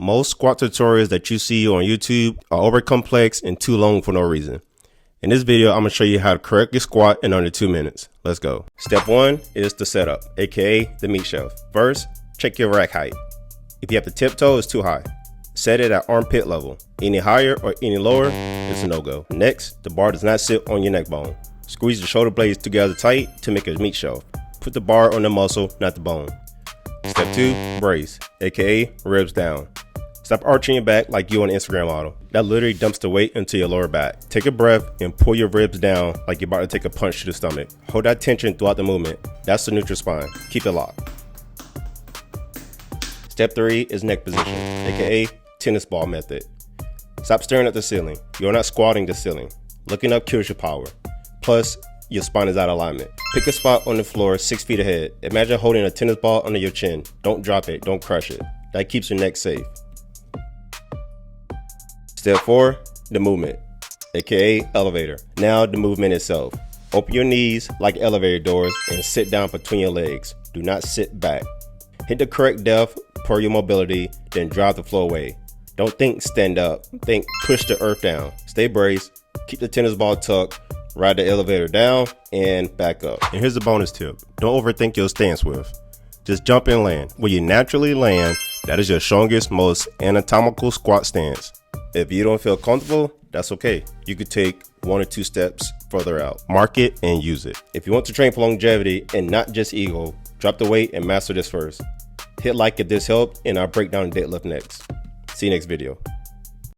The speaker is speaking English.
Most squat tutorials that you see on YouTube are over complex and too long for no reason. In this video, I'm going to show you how to correctly squat in under 2 minutes. Let's go. Step 1 is the setup, aka the meat shelf. First, check your rack height. If you have the tiptoe, it's too high. Set it at armpit level. Any higher or any lower, it's a no-go. Next, the bar does not sit on your neck bone. Squeeze the shoulder blades together tight to make a meat shelf. Put the bar on the muscle, not the bone. Step 2, brace, aka ribs down. Stop arching your back like you on an Instagram model. That literally dumps the weight into your lower back. Take a breath and pull your ribs down like you're about to take a punch to the stomach. Hold that tension throughout the movement. That's the neutral spine. Keep it locked. Step 3 is neck position, aka tennis ball method. Stop staring at the ceiling. You're not squatting the ceiling. Looking up kills your power. Plus, your spine is out of alignment. Pick a spot on the floor 6 feet ahead. Imagine holding a tennis ball under your chin. Don't drop it, don't crush it. That keeps your neck safe. Step 4, the movement, aka elevator. Now the movement itself. Open your knees like elevator doors and sit down between your legs. Do not sit back. Hit the correct depth per your mobility, then drive the flow away. Don't think stand up, think push the earth down. Stay braced, keep the tennis ball tucked, ride the elevator down and back up. And here's a bonus tip. Don't overthink your stance width. Just jump and land. When you naturally land, that is your strongest, most anatomical squat stance. If you don't feel comfortable, that's okay. You could take 1 or 2 steps further out. Mark it and use it. If you want to train for longevity and not just ego, drop the weight and master this first. Hit like if this helped, and I'll break down the deadlift next. See you next video.